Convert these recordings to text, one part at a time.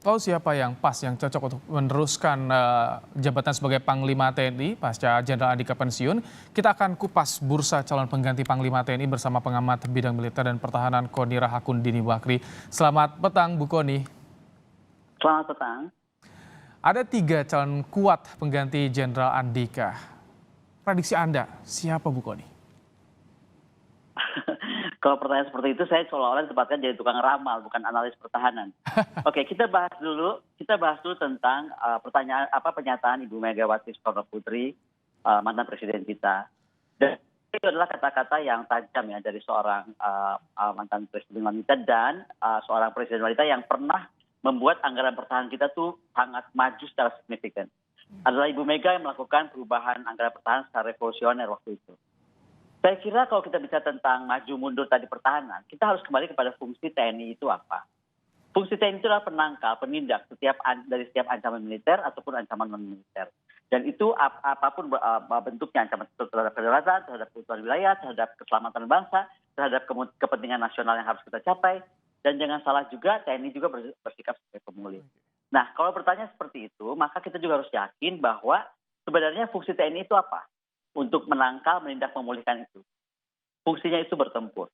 Lalu siapa yang pas, yang cocok untuk meneruskan jabatan sebagai Panglima TNI pasca Jenderal Andika pensiun? Kita akan kupas bursa calon pengganti Panglima TNI bersama pengamat bidang militer dan pertahanan Koni Rahakundini Bakri. Selamat petang, Bu Koni. Selamat petang. Ada 3 calon kuat pengganti Jenderal Andika. Prediksi Anda, siapa Bu Koni? Kalau pertanyaan seperti itu, saya seolah-olah ditempatkan jadi tukang ramal, bukan analis pertahanan. Oke, kita bahas dulu tentang pernyataan Ibu Megawati Soekarno Putri, mantan presiden kita. Dan itu adalah kata-kata yang tajam ya dari seorang mantan presiden wanita dan seorang presiden wanita yang pernah membuat anggaran pertahanan kita tuh sangat maju secara signifikan. Adalah Ibu Mega yang melakukan perubahan anggaran pertahanan secara revolusioner waktu itu. Saya kira kalau kita bicara tentang maju mundur tadi pertahanan, kita harus kembali kepada fungsi TNI itu apa. Fungsi TNI itu adalah penangkal, penindak dari setiap ancaman militer ataupun ancaman non-militer. Dan itu apapun bentuknya, ancaman terhadap kedaulatan, terhadap keutuhan wilayah, terhadap keselamatan bangsa, terhadap kepentingan nasional yang harus kita capai. Dan jangan salah juga, TNI juga bersikap sebagai pemulih. Nah, kalau pertanyaan seperti itu, maka kita juga harus yakin bahwa sebenarnya fungsi TNI itu apa? Untuk menangkal, menindak, memulihkan itu. Fungsinya itu bertempur.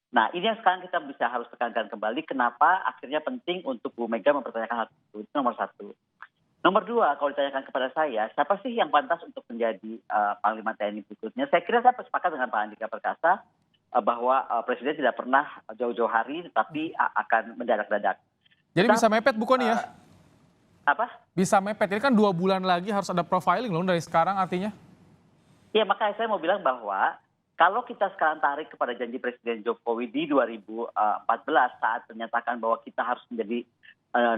Nah, ini yang sekarang kita harus tekankan kembali kenapa akhirnya penting untuk Bu Mega mempertanyakan hal itu. Itu nomor 1. Nomor 2, kalau ditanyakan kepada saya, siapa sih yang pantas untuk menjadi Panglima TNI berikutnya? Saya kira saya sepakat dengan Pak Andika Perkasa bahwa Presiden tidak pernah jauh-jauh hari, tetapi akan mendadak-dadak. Jadi bisa mepet Bu Koni ya? Apa? Bisa mepet, ini kan 2 bulan lagi harus ada profiling loh dari sekarang artinya. Ya, makanya saya mau bilang bahwa kalau kita sekarang tarik kepada janji Presiden Jokowi di 2014 saat menyatakan bahwa kita harus menjadi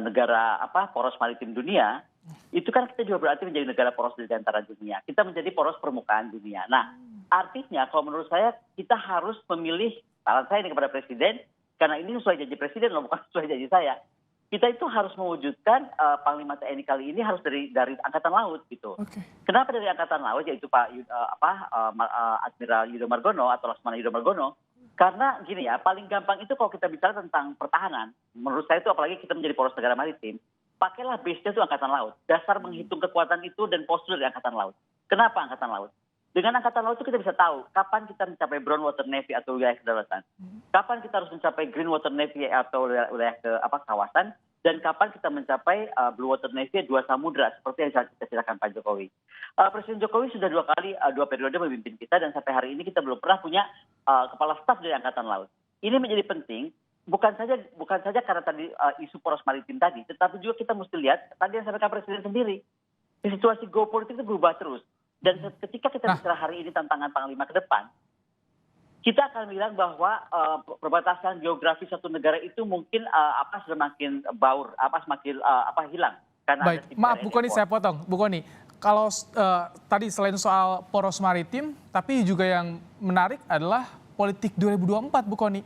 negara poros maritim dunia, itu kan kita juga berarti menjadi negara poros di antara dunia. Kita menjadi poros permukaan dunia. Nah, artinya kalau menurut saya kita harus memilih, saran saya ini kepada Presiden, karena ini sesuai janji Presiden loh, bukan sesuai janji saya. Kita itu harus mewujudkan Panglima TNI kali ini harus dari Angkatan Laut gitu. Okay. Kenapa dari Angkatan Laut, yaitu Pak Admiral Yudo Margono atau Laksamana Yudo Margono? Karena gini ya, paling gampang itu kalau kita bicara tentang pertahanan, menurut saya itu apalagi kita menjadi poros negara maritim, pakailah base-nya itu Angkatan Laut. Dasar menghitung kekuatan itu dan postur dari Angkatan Laut. Kenapa Angkatan Laut? Dengan Angkatan Laut itu kita bisa tahu kapan kita mencapai Brown Water Navy atau wilayah kedaulatan. Kapan kita harus mencapai Green Water Navy atau wilayah kawasan. Dan kapan kita mencapai Blue Water Navy, 2 samudra seperti yang kita silakan Pak Jokowi. Presiden Jokowi sudah 2 kali 2 periode memimpin kita dan sampai hari ini kita belum pernah punya kepala staf dari Angkatan Laut. Ini menjadi penting bukan saja karena tadi isu poros maritim tadi, tetapi juga kita mesti lihat tadi yang disampaikan Presiden sendiri. Situasi geopolitik itu berubah terus. Dan ketika kita bicara hari ini tantangan Panglima ke depan, kita akan bilang bahwa perbatasan geografi satu negara itu mungkin semakin baur, semakin hilang. Karena baik, maaf Bu Koni saya potong. Bu Koni, kalau tadi selain soal poros maritim, tapi juga yang menarik adalah politik 2024 Bu Koni.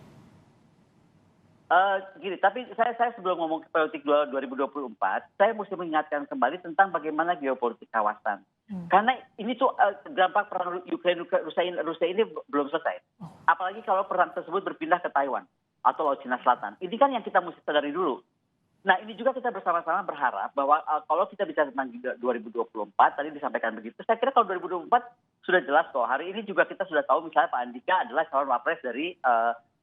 Gini, tapi saya sebelum ngomong ke politik 2024, saya mesti mengingatkan kembali tentang bagaimana geopolitik kawasan. Karena ini tuh dampak perang Rusia ini belum selesai. Apalagi kalau perang tersebut berpindah ke Taiwan atau Laut Cina Selatan. Ini kan yang kita mesti sadari dulu. Nah, ini juga kita bersama-sama berharap bahwa kalau kita bicara tentang 2024, tadi disampaikan begitu, saya kira kalau 2024 sudah jelas kok. Hari ini juga kita sudah tahu misalnya Pak Andika adalah calon wapres dari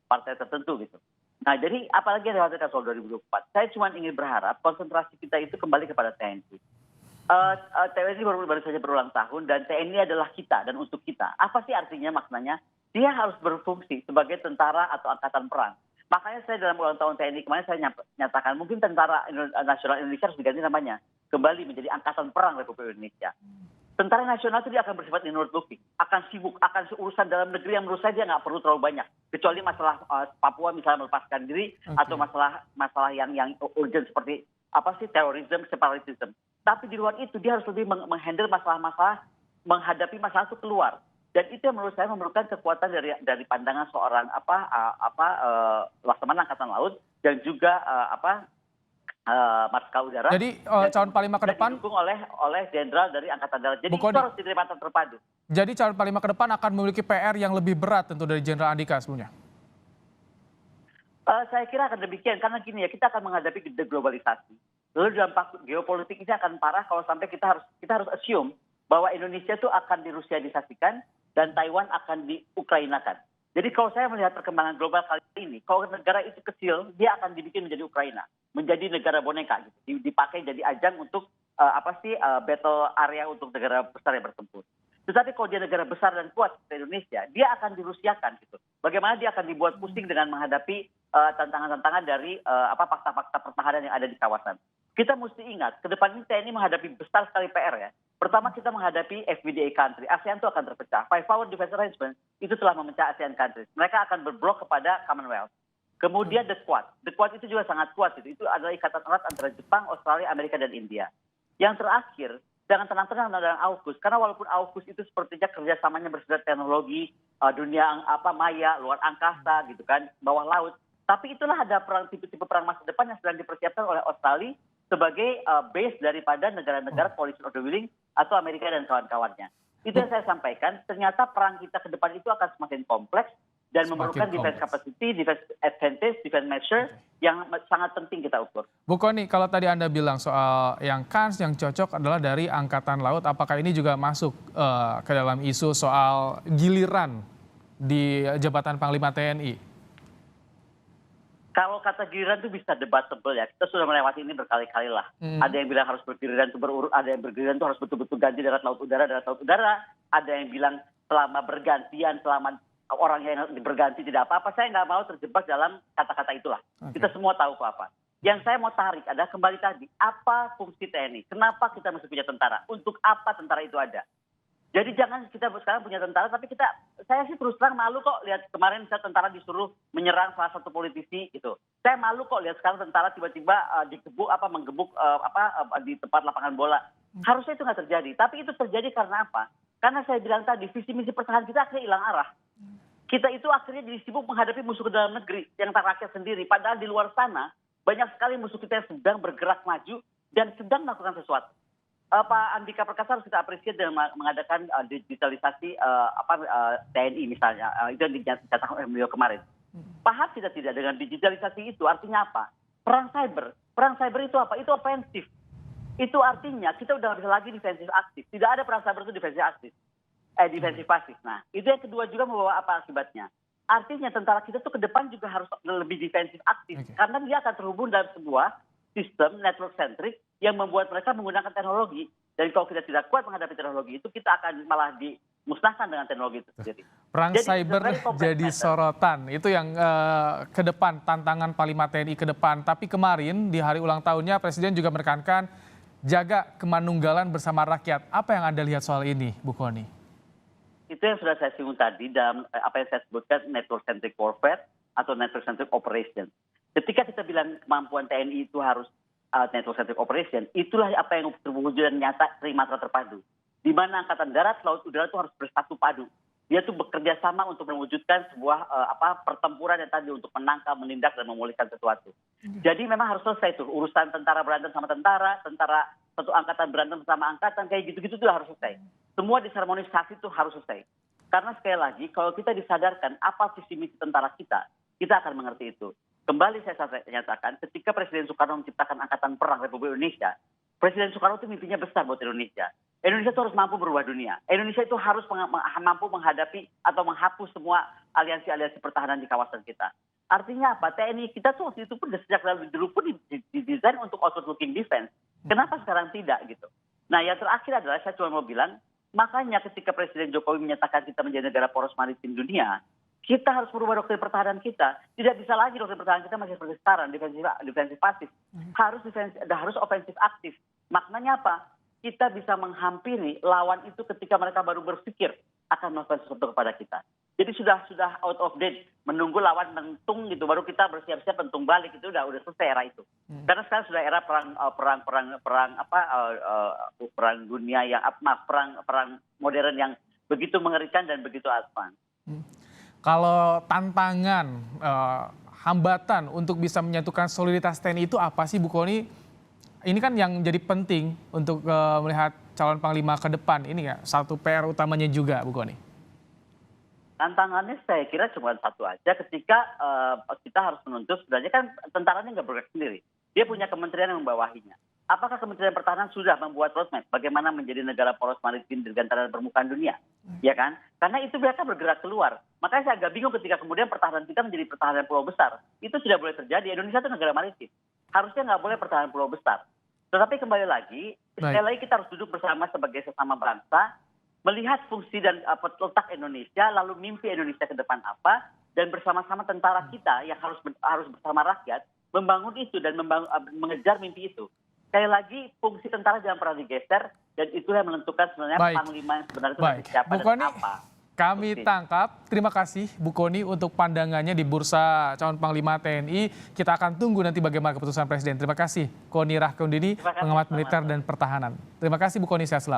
partai tertentu gitu. Nah, jadi apalagi yang dikhawatirkan soal 2024. Saya cuma ingin berharap konsentrasi kita itu kembali kepada TNI. TNI baru saja berulang tahun dan TNI adalah kita dan untuk kita. Apa sih artinya maknanya? Dia harus berfungsi sebagai tentara atau angkatan perang. Makanya saya dalam ulang tahun TNI kemarin saya nyatakan mungkin Tentara Nasional Indonesia harus diganti namanya. Kembali menjadi Angkatan Perang Republik Indonesia. Tentara nasional itu dia akan bersifat inward looking, akan sibuk, akan urusan dalam negeri yang menurut saya dia nggak perlu terlalu banyak. Kecuali masalah Papua misalnya melepaskan diri, atau masalah yang urgent seperti terorisme, separatisme. Tapi di luar itu dia harus lebih menghandle masalah-masalah, menghadapi masalah itu keluar. Dan itu yang menurut saya memerlukan kekuatan dari pandangan seorang Laksamana Angkatan Laut dan juga Marskal Udara. Jadi calon Panglima ke depan didukung oleh jenderal dari Angkatan Darat. Jadi itu harus diterima terpadu. Jadi calon Panglima ke depan akan memiliki PR yang lebih berat tentu dari Jenderal Andika sebelumnya. Saya kira akan demikian karena gini ya, kita akan menghadapi deglobalisasi. Lalu dampak geopolitik ini akan parah kalau sampai kita harus assume bahwa Indonesia itu akan dirusianisasikan dan Taiwan akan diukrainakan. Jadi kalau saya melihat perkembangan global kali ini, kalau negara itu kecil, dia akan dibikin menjadi Ukraina, menjadi negara boneka, gitu. Dipakai jadi ajang untuk battle area untuk negara besar yang bertempur. Tetapi kalau dia negara besar dan kuat seperti Indonesia, dia akan dirusiakan, gitu. Bagaimana dia akan dibuat pusing dengan menghadapi tantangan-tantangan dari fakta-fakta pertahanan yang ada di kawasan. Kita mesti ingat, ke depan ini TNI menghadapi besar sekali PR ya. Pertama kita menghadapi FBDA country, ASEAN itu akan terpecah. Five Power Defense Arrangement itu telah memecah ASEAN countries. Mereka akan berblok kepada Commonwealth. Kemudian The Quad itu juga sangat kuat. Itu adalah ikatan erat antara Jepang, Australia, Amerika, dan India. Yang terakhir, jangan tenang-tenang dengan AUKUS. Karena walaupun AUKUS itu sepertinya kerjasamanya bersifat teknologi, dunia maya, luar angkasa, gitu kan, bawah laut. Tapi itulah ada tipe-tipe perang masa depan yang sedang dipersiapkan oleh Australia sebagai base daripada negara-negara coalition of the willing atau Amerika dan kawan-kawannya. Itu yang saya sampaikan, ternyata perang kita ke depan itu akan semakin kompleks dan memerlukan defense capacity, defense advantage, defense measure yang sangat penting kita ukur. Bu Kony, kalau tadi Anda bilang soal yang kans yang cocok adalah dari Angkatan Laut, apakah ini juga masuk ke dalam isu soal giliran di jabatan Panglima TNI? Kalau kata giliran itu bisa debatable ya. Kita sudah melewati ini berkali-kali lah. Ada yang bilang harus bergiliran itu berurut, ada yang bergiliran itu harus betul-betul ganti darat laut udara, darat laut udara. Ada yang bilang selama bergantian, selama orang yang berganti tidak apa-apa. Saya nggak mau terjebak dalam kata-kata itulah. Kita semua tahu apa. Yang saya mau tarik adalah kembali tadi, apa fungsi TNI? Kenapa kita mesti punya tentara? Untuk apa tentara itu ada? Jadi jangan kita sekarang punya tentara, tapi saya sih terus terang malu kok lihat kemarin saya tentara disuruh menyerang salah satu politisi gitu. Saya malu kok lihat sekarang tentara tiba-tiba menggebuk di tempat lapangan bola. Harusnya itu nggak terjadi, tapi itu terjadi karena apa? Karena saya bilang tadi visi misi pertahanan kita akhirnya hilang arah. Kita itu akhirnya jadi sibuk menghadapi musuh ke dalam negeri yang tak rakyat sendiri. Padahal di luar sana banyak sekali musuh kita yang sedang bergerak maju dan sedang melakukan sesuatu. Pak Andika Perkasa harus kita apresiasi dengan mengadakan digitalisasi TNI misalnya, itu yang dicatatkan oleh beliau kemarin. Paham tidak dengan digitalisasi itu artinya apa? Perang cyber itu apa? Itu ofensif. Itu artinya kita udah nggak bisa lagi defensif aktif. Tidak ada perang cyber itu defensif aktif, defensif pasif. Nah itu yang kedua juga membawa apa akibatnya? Artinya tentara kita tuh ke depan juga harus lebih defensif aktif, karena dia akan terhubung dalam sebuah sistem network centric yang membuat mereka menggunakan teknologi. Dan kalau kita tidak kuat menghadapi teknologi itu, kita akan malah dimusnahkan dengan teknologi itu sendiri. Perang cyber jadi sorotan. Itu yang ke depan, tantangan Panglima TNI ke depan. Tapi kemarin di hari ulang tahunnya Presiden juga menekankan jaga kemanunggalan bersama rakyat. Apa yang Anda lihat soal ini, Bu Kony? Itu yang sudah saya singgung tadi dalam apa yang saya sebutkan network centric warfare atau network centric operation. Ketika kita bilang kemampuan TNI itu harus network centric operation, itulah apa yang terwujud nyata Trimatra terpadu. Di mana angkatan darat, laut, udara itu harus bersatu padu. Dia tuh bekerja sama untuk mewujudkan sebuah pertempuran yang tadi untuk menangkal, menindak dan memulihkan sesuatu. Jadi memang harus selesai tuh urusan tentara berantem sama tentara satu angkatan berantem sama angkatan, kayak gitu-gitu tuh harus selesai. Semua disharmonisasi itu harus selesai. Karena sekali lagi kalau kita disadarkan apa visi misi tentara kita akan mengerti itu. Kembali saya nyatakan, ketika Presiden Soekarno menciptakan Angkatan Perang Republik Indonesia, Presiden Soekarno itu mimpinya besar buat Indonesia. Indonesia itu harus mampu berubah dunia. Indonesia itu harus mampu menghadapi atau menghapus semua aliansi-aliansi pertahanan di kawasan kita. Artinya apa? TNI kita tuh waktu itu pun sejak dulu pun didesain untuk outward looking defense. Kenapa sekarang tidak gitu? Nah yang terakhir adalah saya cuma mau bilang, makanya ketika Presiden Jokowi menyatakan kita menjadi negara poros maritim dunia, kita harus merubah doktrin pertahanan kita. Tidak bisa lagi doktrin pertahanan kita masih seperti sekarang, defensif pasif. Harus ofensif aktif. Maknanya apa? Kita bisa menghampiri lawan itu ketika mereka baru berpikir akan melakukan sesuatu kepada kita. Jadi sudah out of date, menunggu lawan mentung gitu, baru kita bersiap-siap mentung balik, itu udah selesai era itu. Karena sekarang sudah era perang dunia yang perang modern yang begitu mengerikan dan begitu advance. Kalau tantangan, hambatan untuk bisa menyatukan soliditas TNI itu apa sih Bu Kony? Ini kan yang jadi penting untuk melihat calon Panglima ke depan. Ini ya satu PR utamanya juga Bu Kony. Tantangannya saya kira cuma satu aja, ketika kita harus menuntut, sebenarnya kan tentaranya nggak bergerak sendiri. Dia punya kementerian yang membawahinya. apakah Kementerian Pertahanan sudah membuat roadmap bagaimana menjadi negara poros maritim dirgantara permukaan dunia? Ya kan? Karena itu mereka bergerak keluar. Makanya saya agak bingung ketika kemudian pertahanan kita menjadi pertahanan pulau besar. Itu tidak boleh terjadi. Indonesia itu negara maritim. Harusnya nggak boleh pertahanan pulau besar. Tetapi kembali lagi, sekali lagi kita harus duduk bersama sebagai sesama bangsa, melihat fungsi dan letak Indonesia, lalu mimpi Indonesia ke depan apa, dan bersama-sama tentara kita yang harus bersama rakyat membangun itu dan mengejar mimpi itu. Sekali lagi, fungsi tentara jangan pernah digeser, dan itu yang menentukan sebenarnya panglima yang sebenarnya itu siapa Bu dan Kony, apa. kami tangkap. Terima kasih Bu Kony untuk pandangannya di Bursa Calon Panglima TNI. Kita akan tunggu nanti bagaimana keputusan Presiden. Terima kasih Kony Rahakundini, pengamat militer dan pertahanan. Terima kasih Bu Kony, sehat selalu.